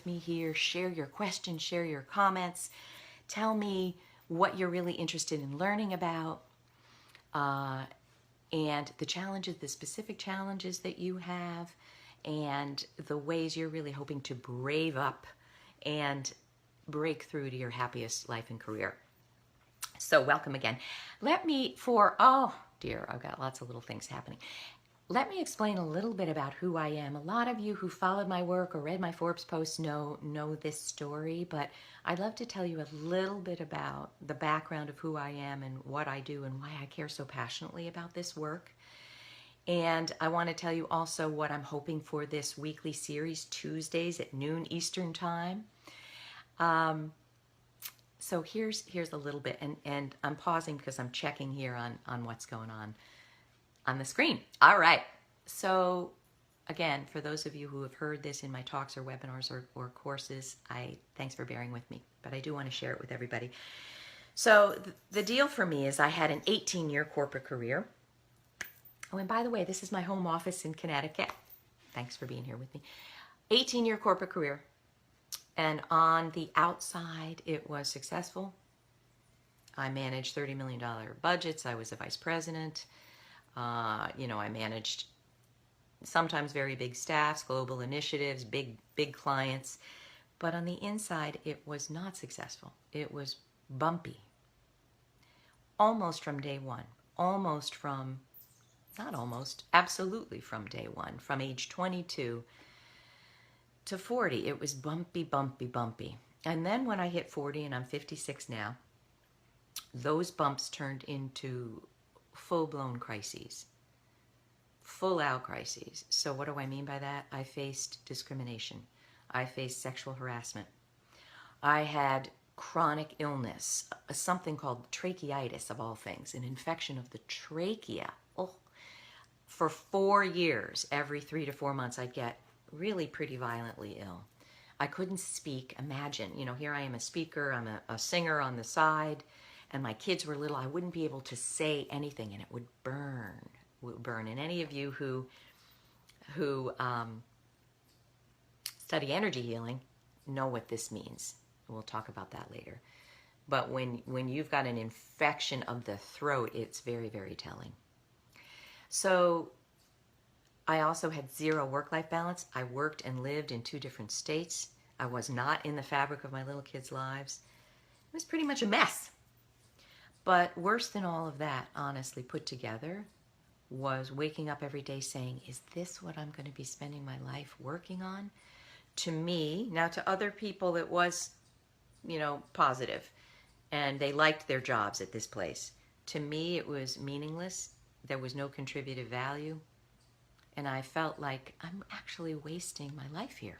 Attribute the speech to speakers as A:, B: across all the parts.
A: with me here. Share your questions, share your comments. Tell me what you're really interested in learning about, and the challenges, the specific challenges that you have, and the ways you're really hoping to brave up and break through to your happiest life and career. So welcome again. Oh dear, I've got lots of little things happening. Let me explain a little bit about who I am. A lot of you who followed my work or read my Forbes posts know this story, but I'd love to tell you a little bit about the background of who I am and what I do and why I care so passionately about this work. And I want to tell you also what I'm hoping for this weekly series, Tuesdays at noon Eastern Time. So here's a little bit, and I'm pausing because I'm checking here on what's going on the screen. All right. So again, for those of you who have heard this in my talks or webinars or courses, thanks for bearing with me, but I do want to share it with everybody. So the deal for me is I had an 18-year corporate career. Oh, and by the way, this is my home office in Connecticut. Thanks for being here with me. 18-year corporate career. And on the outside, it was successful. I managed $30 million budgets. I was a vice president. I managed sometimes very big staffs, global initiatives, big clients. But on the inside, it was not successful. It was bumpy. Almost from day one. Absolutely from day one. From age 22 to 40, it was bumpy. And then when I hit 40, and I'm 56 now, those bumps turned into full-blown crises, full-out crises. So what do I mean by that? I faced discrimination. I faced sexual harassment. I had chronic illness, something called tracheitis of all things, an infection of the trachea. Oh, for 4 years, every 3 to 4 months, I'd get really pretty violently ill. I couldn't speak. Imagine, here I am, a speaker, I'm a singer on the side, and my kids were little. I wouldn't be able to say anything, and it would burn. And any of you who study energy healing know what this means. We'll talk about that later. But when you've got an infection of the throat, it's very, very telling. So I also had zero work-life balance. I worked and lived in 2 different states. I was not in the fabric of my little kids' lives. It was pretty much a mess. But worse than all of that, honestly, put together, was waking up every day saying, is this what I'm going to be spending my life working on? To me, now to other people it was, positive. And they liked their jobs at this place. To me, it was meaningless. There was no contributive value. And I felt like I'm actually wasting my life here.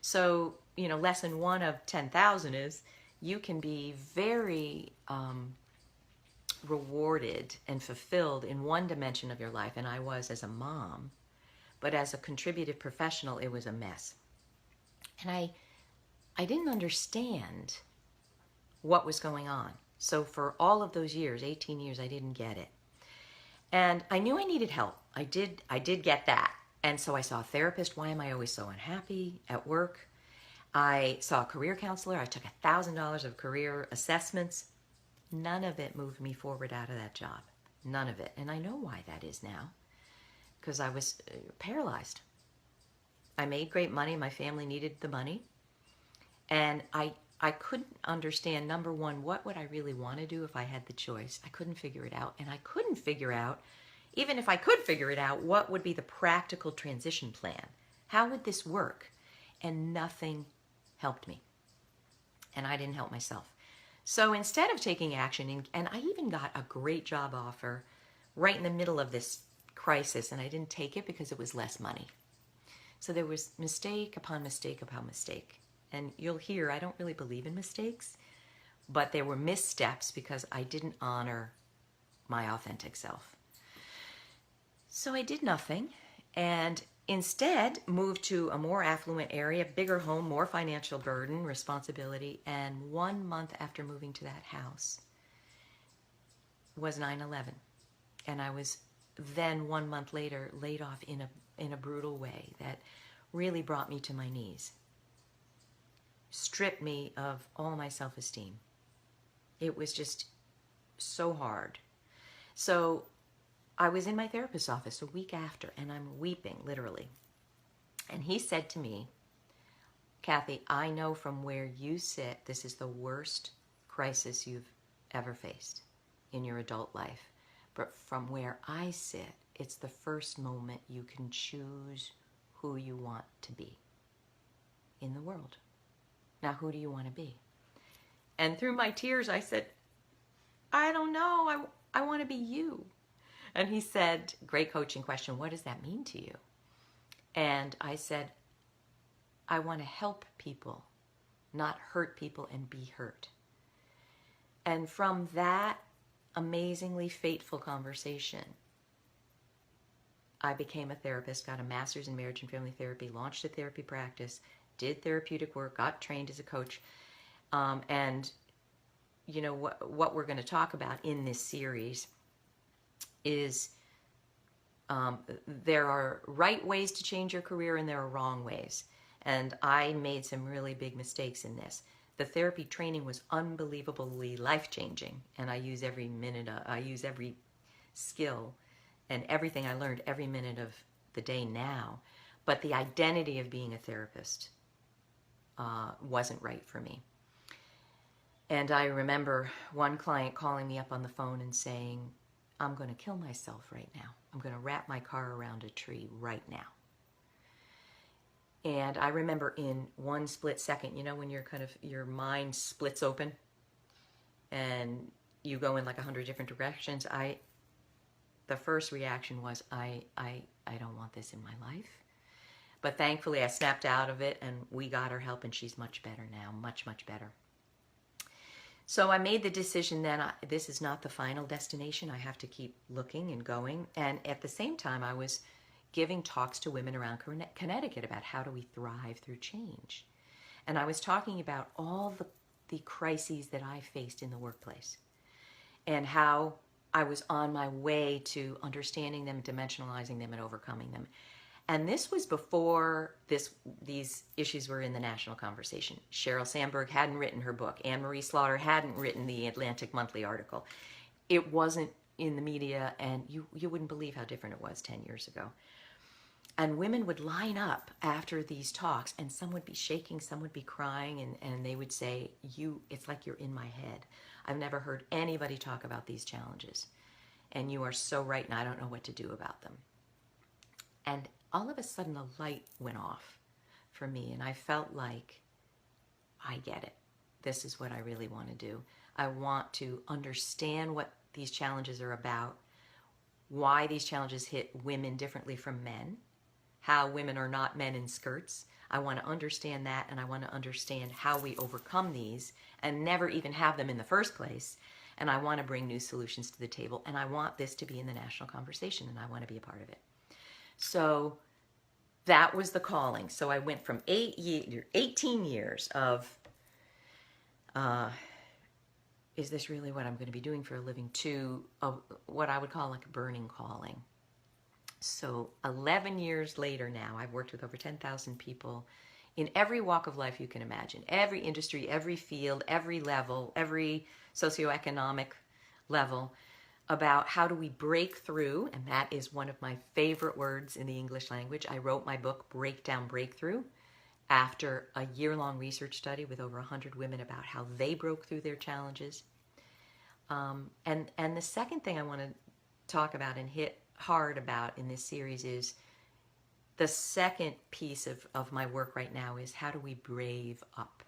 A: So, lesson 1 of 10,000 is you can be very rewarded and fulfilled in one dimension of your life, and I was as a mom, but as a contributive professional, it was a mess. And I didn't understand what was going on. So for all of those years, 18 years, I didn't get it. And I knew I needed help. I did get that. And so I saw a therapist. Why am I always so unhappy at work? I saw a career counselor. I took $1,000 of career assessments. None of it moved me forward out of that job. None of it. And I know why that is now. Because I was paralyzed. I made great money. My family needed the money. And I couldn't understand, number one, what would I really want to do if I had the choice? I couldn't figure it out. And I couldn't figure out, even if I could figure it out, what would be the practical transition plan? How would this work? And nothing helped me. And I didn't help myself. So instead of taking action, and I even got a great job offer right in the middle of this crisis, and I didn't take it because it was less money. So there was mistake upon mistake upon mistake. And you'll hear, I don't really believe in mistakes, but there were missteps because I didn't honor my authentic self. So I did nothing, and instead moved to a more affluent area, bigger home, more financial burden, responsibility, and 1 month after moving to that house was 9/11. And I was then 1 month later laid off in a brutal way that really brought me to my knees. stripped me of all my self-esteem. It was just so hard. So I was in my therapist's office a week after, and I'm weeping, literally. And he said to me, Kathy, I know from where you sit, this is the worst crisis you've ever faced in your adult life. But from where I sit, it's the first moment you can choose who you want to be in the world. Now, who do you want to be? And through my tears, I said, I don't know. I want to be you. And he said, great coaching question, what does that mean to you? And I said, I want to help people, not hurt people and be hurt. And from that amazingly fateful conversation, I became a therapist, got a master's in marriage and family therapy, launched a therapy practice, did therapeutic work, got trained as a coach. And you know what we're going to talk about in this series is there are right ways to change your career and there are wrong ways. And I made some really big mistakes in this. The therapy training was unbelievably life-changing, and I use every minute, I use every skill and everything I learned every minute of the day now. But the identity of being a therapist wasn't right for me. And I remember one client calling me up on the phone and saying, I'm going to kill myself right now. I'm going to wrap my car around a tree right now. And I remember in one split second, you know, when your mind splits open and you go in like 100 different directions, the first reaction was, I don't want this in my life. But thankfully I snapped out of it and we got her help and she's much better now, much, much better. So I made the decision then, this is not the final destination. I have to keep looking and going. And at the same time, I was giving talks to women around Connecticut about how do we thrive through change. And I was talking about all the crises that I faced in the workplace and how I was on my way to understanding them, dimensionalizing them, and overcoming them. And this was before these issues were in the national conversation. Sheryl Sandberg hadn't written her book. Anne-Marie Slaughter hadn't written the Atlantic Monthly article. It wasn't in the media, and you wouldn't believe how different it was 10 years ago. And women would line up after these talks, and some would be shaking, some would be crying, and they would say, it's like you're in my head. I've never heard anybody talk about these challenges. And you are so right, and I don't know what to do about them. And all of a sudden, a light went off for me, and I felt like, I get it. This is what I really want to do. I want to understand what these challenges are about, why these challenges hit women differently from men, how women are not men in skirts. I want to understand that, and I want to understand how we overcome these and never even have them in the first place. And I want to bring new solutions to the table, and I want this to be in the national conversation, and I want to be a part of it. So that was the calling. So I went from 18 years of, is this really what I'm going to be doing for a living, to what I would call like a burning calling. So 11 years later now, I've worked with over 10,000 people in every walk of life you can imagine, every industry, every field, every level, every socioeconomic level, about how do we break through, and that is one of my favorite words in the English language. I wrote my book, Breakdown Breakthrough, after a year-long research study with over 100 women about how they broke through their challenges. And the second thing I want to talk about and hit hard about in this series is the second piece of my work right now is how do we brave up?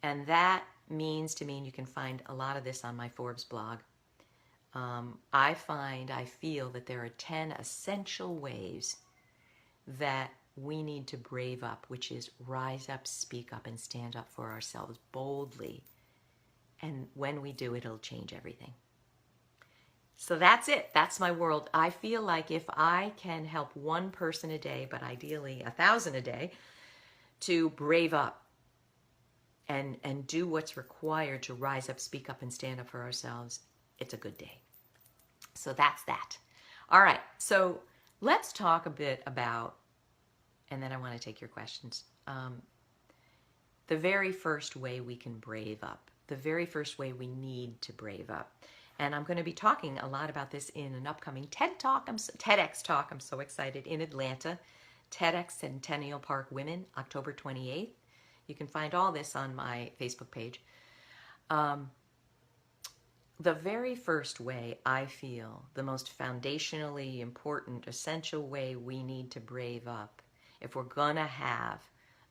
A: And that means to me, and you can find a lot of this on my Forbes blog, I feel that there are 10 essential ways that we need to brave up, which is rise up, speak up, and stand up for ourselves boldly. And when we do, it'll change everything. So that's it. That's my world. I feel like if I can help one person a day, but ideally 1,000 a day, to brave up and do what's required to rise up, speak up, and stand up for ourselves, it's a good day. So that's that. All right. So let's talk a bit about, and then I want to take your questions. the very first way we can brave up, the very first way we need to brave up. And I'm going to be talking a lot about this in an upcoming TEDx talk. I'm so excited, in Atlanta, TEDx Centennial Park Women, October 28th. You can find all this on my Facebook page. The very first way, I feel, the most foundationally important, essential way we need to brave up, if we're going to have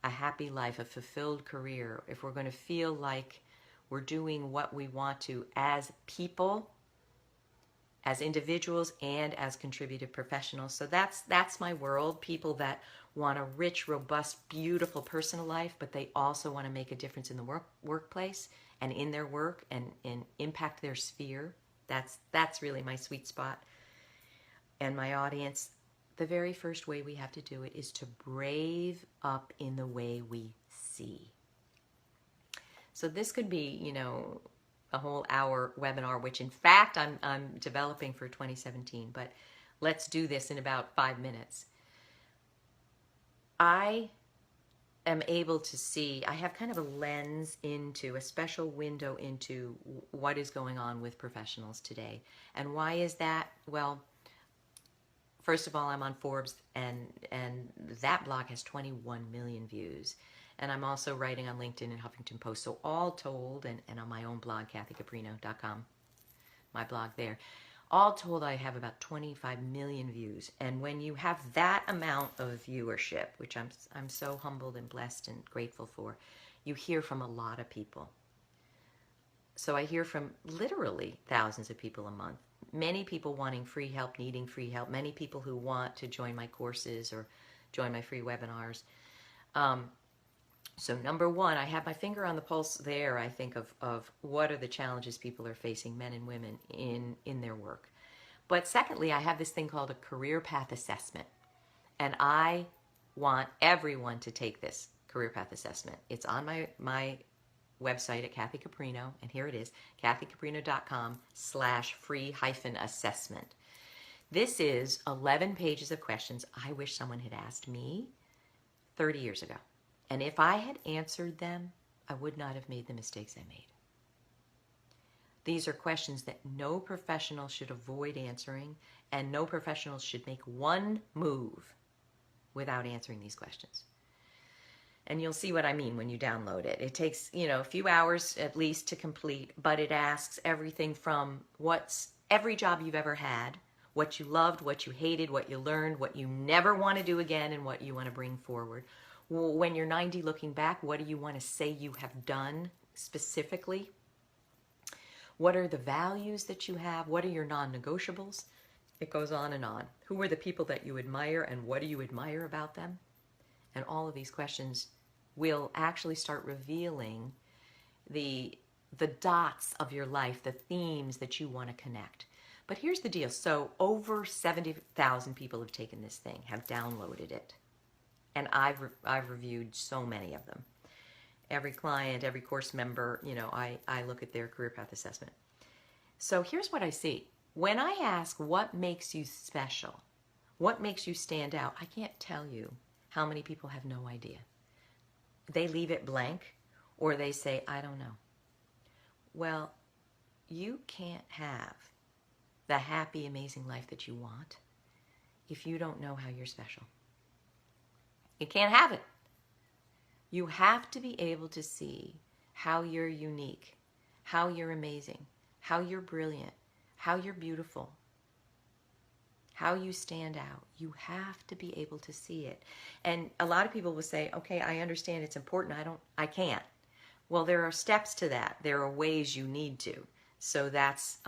A: a happy life, a fulfilled career, if we're going to feel like we're doing what we want to as people, as individuals, and as contributive professionals. So that's my world. People that want a rich, robust, beautiful personal life, but they also want to make a difference in the workplace and in their work and impact their sphere. That's really my sweet spot. And my audience, the very first way we have to do it is to brave up in the way we see. So this could be, a whole hour webinar, which in fact I'm developing for 2017, but let's do this in about 5 minutes. I am able to see, I have kind of a lens into, a special window into what is going on with professionals today. And why is that? Well, first of all, I'm on Forbes, and that blog has 21 million views. And I'm also writing on LinkedIn and Huffington Post. So all told, and on my own blog, kathycaprino.com, my blog there, all told, I have about 25 million views. And when you have that amount of viewership, which I'm so humbled and blessed and grateful for, you hear from a lot of people. So I hear from literally thousands of people a month. Many people wanting free help, needing free help. Many people who want to join my courses or join my free webinars. So number one, I have my finger on the pulse there, I think, of what are the challenges people are facing, men and women, in their work. But secondly, I have this thing called a career path assessment. And I want everyone to take this career path assessment. It's on my website at Kathy Caprino, and here it is, kathycaprino.com/free-assessment. This is 11 pages of questions I wish someone had asked me 30 years ago. And if I had answered them, I would not have made the mistakes I made. These are questions that no professional should avoid answering, and no professional should make one move without answering these questions. And you'll see what I mean when you download it. It takes, a few hours at least to complete, but it asks everything from what's every job you've ever had, what you loved, what you hated, what you learned, what you never want to do again, and what you want to bring forward. When you're 90 looking back, what do you want to say you have done specifically? What are the values that you have? What are your non-negotiables? It goes on and on. Who are the people that you admire, and what do you admire about them? And all of these questions will actually start revealing the dots of your life, the themes that you want to connect. But here's the deal. So over 70,000 people have taken this thing, have downloaded it. And I've reviewed so many of them. Every client, every course member, I look at their career path assessment. So here's what I see. When I ask what makes you special, what makes you stand out, I can't tell you how many people have no idea. They leave it blank, or they say, I don't know. Well, you can't have the happy, amazing life that you want if you don't know how you're special. You can't have it. You have to be able to see how you're unique, how you're amazing, how you're brilliant, how you're beautiful, how you stand out. You have to be able to see it. And a lot of people will say, okay, I understand it's important. I can't. Well, there are steps to that. There are ways you need to. So that's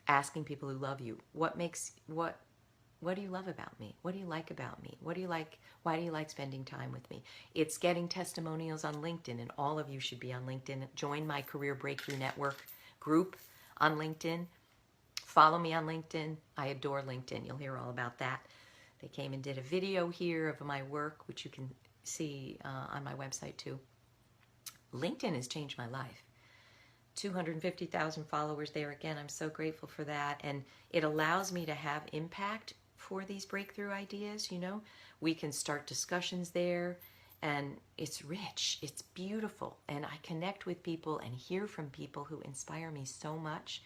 A: asking people who love you, what do you love about me? What do you like about me? What do you like? Why do you like spending time with me? It's getting testimonials on LinkedIn, and all of you should be on LinkedIn. Join my Career Breakthrough Network group on LinkedIn. Follow me on LinkedIn. I adore LinkedIn. You'll hear all about that. They came and did a video here of my work, which you can see on my website too. LinkedIn has changed my life. 250,000 followers there. Again, I'm so grateful for that. And it allows me to have impact for these breakthrough ideas. We can start discussions there, And it's rich, it's beautiful, and I connect with people and hear from people who inspire me so much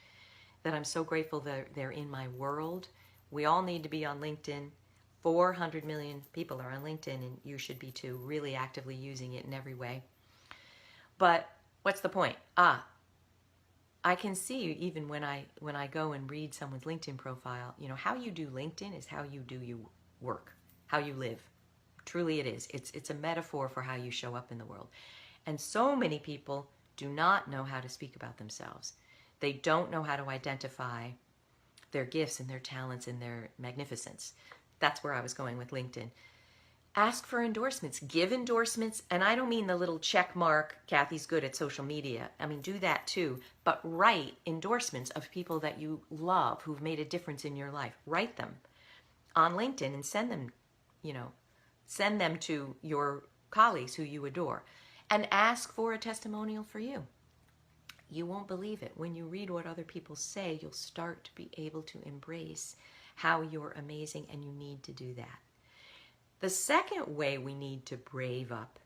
A: that I'm so grateful that they're in my world. We all need to be on LinkedIn. 400 million people are on LinkedIn, and you should be too, really actively using it in every way. But what's the point? I can see even when I go and read someone's LinkedIn profile, how you do LinkedIn is how you do your work, how you live. Truly it is. It's a metaphor for how you show up in the world. And so many people do not know how to speak about themselves. They don't know how to identify their gifts and their talents and their magnificence. That's where I was going with LinkedIn. Ask for endorsements. Give endorsements. And I don't mean the little check mark, Kathy's good at social media. I mean, do that too. But write endorsements of people that you love who've made a difference in your life. Write them on LinkedIn and send them, send them to your colleagues who you adore. And ask for a testimonial for you. You won't believe it. When you read what other people say, you'll start to be able to embrace how you're amazing, and you need to do that. The second way we need to brave up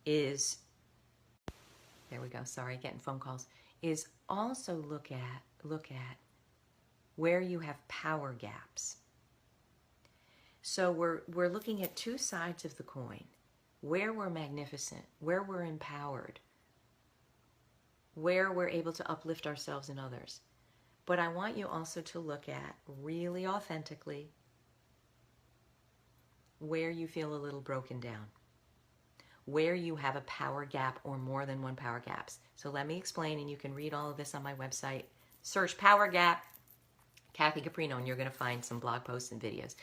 A: is, there we go, sorry, getting phone calls, is also look at where you have power gaps. So we're looking at two sides of the coin, where we're magnificent, where we're empowered, where we're able to uplift ourselves and others. But I want you also to look at, really authentically, where you feel a little broken down, where you have a power gap or more than one power gaps. So let me explain, and you can read all of this on my website. Search power gap, Kathy Caprino, and you're going to find some blog posts and videos.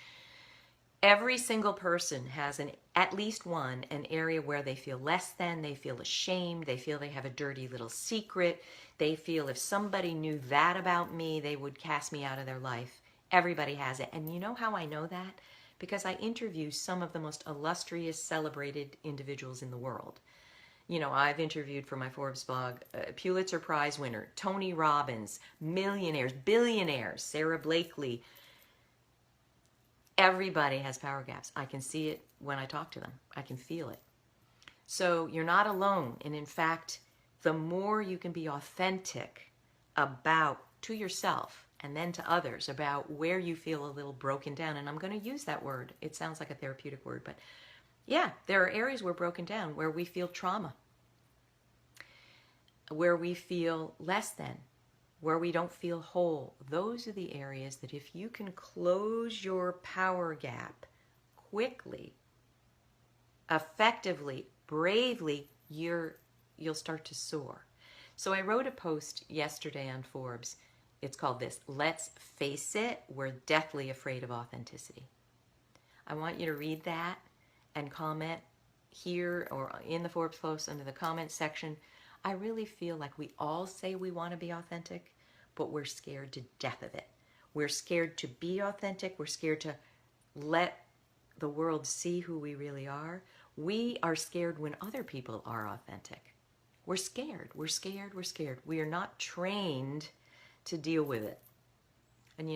A: Every single person has at least an area where they feel less than, they feel ashamed, they feel they have a dirty little secret, they feel if somebody knew that about me, they would cast me out of their life. Everybody has it. And you know how I know that? Because I interview some of the most illustrious, celebrated individuals in the world. I've interviewed for my Forbes blog, Pulitzer Prize winner, Tony Robbins, millionaires, billionaires, Sarah Blakely. Everybody has power gaps. I can see it when I talk to them. I can feel it. So you're not alone. And in fact, the more you can be authentic to yourself and then to others about where you feel a little broken down. And I'm going to use that word. It sounds like a therapeutic word, but yeah, there are areas we're broken down, where we feel trauma, where we feel less than, where we don't feel whole. Those are the areas that if you can close your power gap quickly, effectively, bravely, you'll start to soar. So I wrote a post yesterday on Forbes. It's called this: Let's face it, we're deathly afraid of authenticity. I want you to read that and comment here or in the Forbes post under the comment section. I really feel like we all say we want to be authentic, but we're scared to death of it. We're scared to be authentic. We're scared to let the world see who we really are. We are scared when other people are authentic. We're scared. We're scared. We're scared. We are not trained to deal with it. And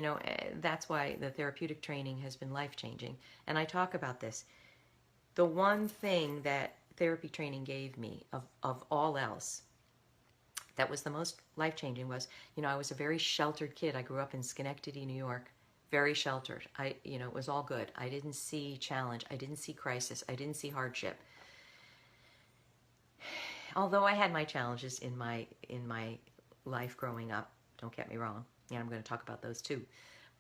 A: that's why the therapeutic training has been life-changing. And I talk about this. The one thing that therapy training gave me of all else that was the most life-changing was, I was a very sheltered kid. I grew up in Schenectady, New York, very sheltered. It was all good. I didn't see challenge. I didn't see crisis. I didn't see hardship. Although I had my challenges in my life growing up, don't get me wrong. I'm going to talk about those too.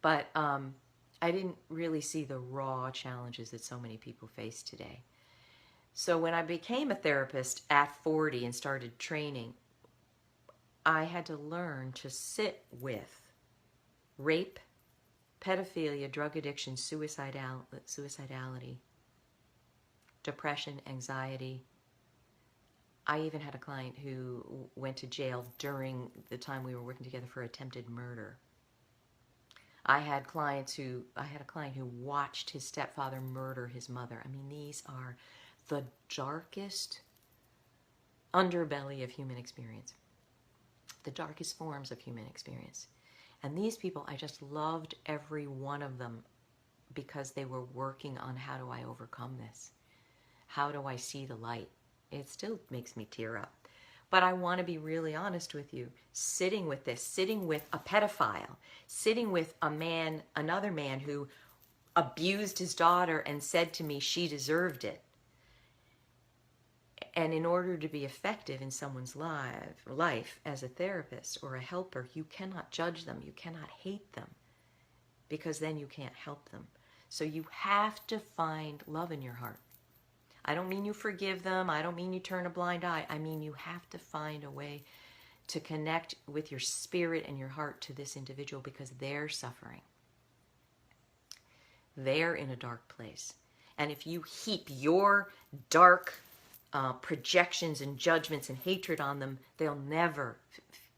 A: But I didn't really see the raw challenges that so many people face today. So when I became a therapist at 40 and started training, I had to learn to sit with rape, pedophilia, drug addiction, suicidality, depression, anxiety. I even had a client who went to jail during the time we were working together for attempted murder. I had a client who watched his stepfather murder his mother. I mean, these are the darkest underbelly of human experience, the darkest forms of human experience. And these people, I just loved every one of them because they were working on how do I overcome this. how do I see the light? It still makes me tear up. But I want to be really honest with you. Sitting with this, sitting with a pedophile, sitting with a man, another man who abused his daughter and said to me she deserved it. And in order to be effective in someone's life as a therapist or a helper, you cannot judge them. You cannot hate them, because then you can't help them. So you have to find love in your heart. I don't mean you forgive them. I don't mean you turn a blind eye. I mean you have to find a way to connect with your spirit and your heart to this individual, because they're suffering. They're in a dark place. And if you heap your dark projections and judgments and hatred on them, they'll never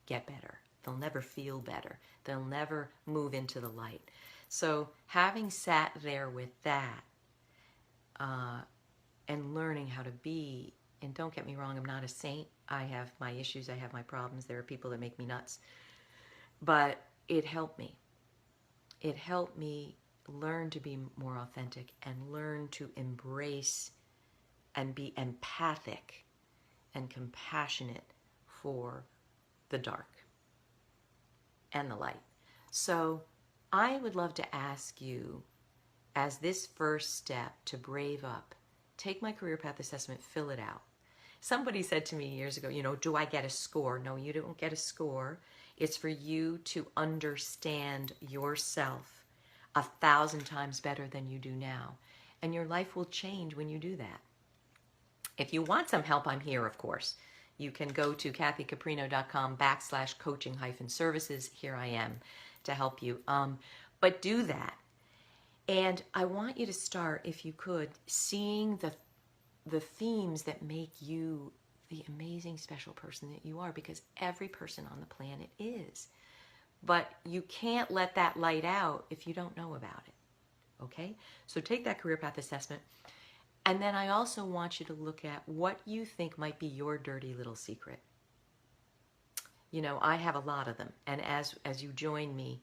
A: get better. They'll never feel better. They'll never move into the light. So having sat there with that, and learning how to be, and don't get me wrong, I'm not a saint. I have my issues, I have my problems. There are people that make me nuts. But it helped me. It helped me learn to be more authentic and learn to embrace and be empathic and compassionate for the dark and the light. So I would love to ask you, as this first step to brave up, take my career path assessment, fill it out. Somebody said to me years ago, do I get a score? No, you don't get a score. It's for you to understand yourself 1,000 times better than you do now. And your life will change when you do that. If you want some help, I'm here, of course. You can go to kathycaprino.com/coaching-services. Here I am to help you. But do that. And I want you to start, if you could, seeing the themes that make you the amazing, special person that you are, because every person on the planet is. But you can't let that light out if you don't know about it. Okay? So take that career path assessment. And then I also want you to look at what you think might be your dirty little secret. I have a lot of them. And as you join me,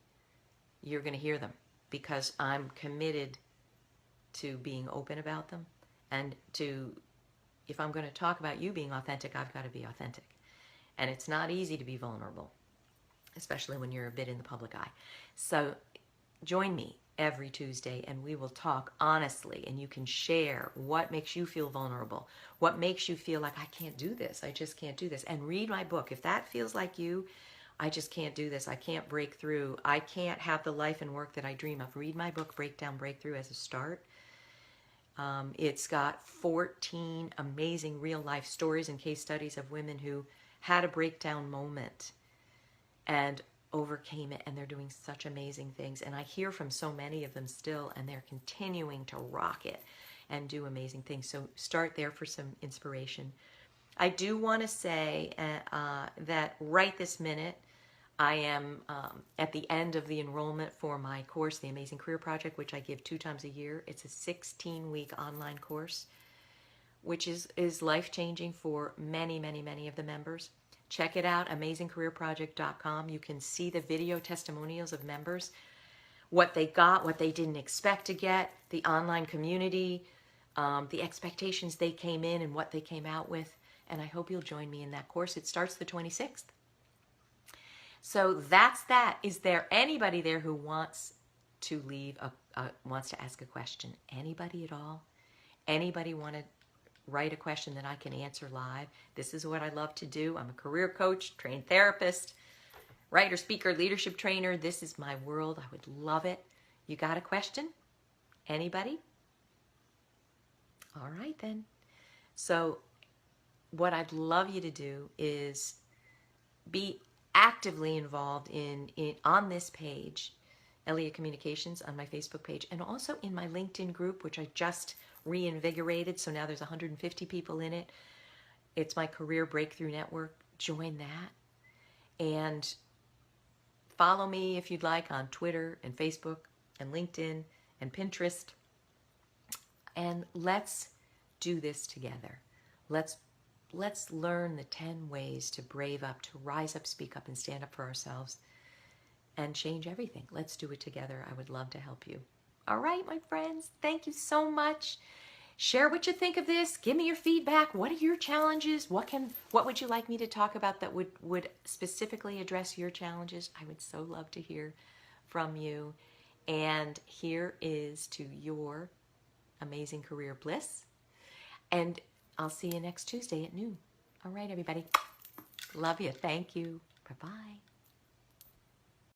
A: you're going to hear them, because I'm committed to being open about them. And if I'm going to talk about you being authentic, I've got to be authentic. And it's not easy to be vulnerable, especially when you're a bit in the public eye. So join me every Tuesday, and we will talk honestly, and you can share what makes you feel vulnerable, what makes you feel like, I can't do this, I just can't do this. And read my book. If that feels like you, I just can't do this, I can't break through, I can't have the life and work that I dream of, read my book, Breakdown Breakthrough, as a start. It's got 14 amazing real life stories and case studies of women who had a breakdown moment and overcame it, and they're doing such amazing things. And I hear from so many of them still, and they're continuing to rock it and do amazing things. So start there for some inspiration. I do want to say that right this minute, I am at the end of the enrollment for my course, The Amazing Career Project, which I give 2 times a year. It's a 16-week online course, which is life-changing for many, many, many of the members. Check it out, amazingcareerproject.com. You can see the video testimonials of members, what they got, what they didn't expect to get, the online community, the expectations they came in and what they came out with. And I hope you'll join me in that course. It starts the 26th. So that's that. Is there anybody there who wants to wants to ask a question? Anybody at all? Anybody want to write a question that I can answer live? This is what I love to do. I'm a career coach, trained therapist, writer, speaker, leadership trainer. This is my world. I would love it. You got a question? Anybody? All right then. So what I'd love you to do is be actively involved on this page, Elliott Communications, on my Facebook page, and also in my LinkedIn group, which I just reinvigorated. So now there's 150 people in it. It's my Career Breakthrough Network. Join that. And follow me if you'd like on Twitter and Facebook and LinkedIn and Pinterest. And let's do this together. Let's learn the 10 ways to brave up, to rise up, speak up, and stand up for ourselves and change everything. Let's do it together. I would love to help you. All right, my friends, thank you so much. Share what you think of this. Give me your feedback. What are your challenges? What would you like me to talk about that would specifically address your challenges? I would so love to hear from you. And here is to your amazing career bliss. And I'll see you next Tuesday at noon. All right, everybody. Love you. Thank you. Bye-bye.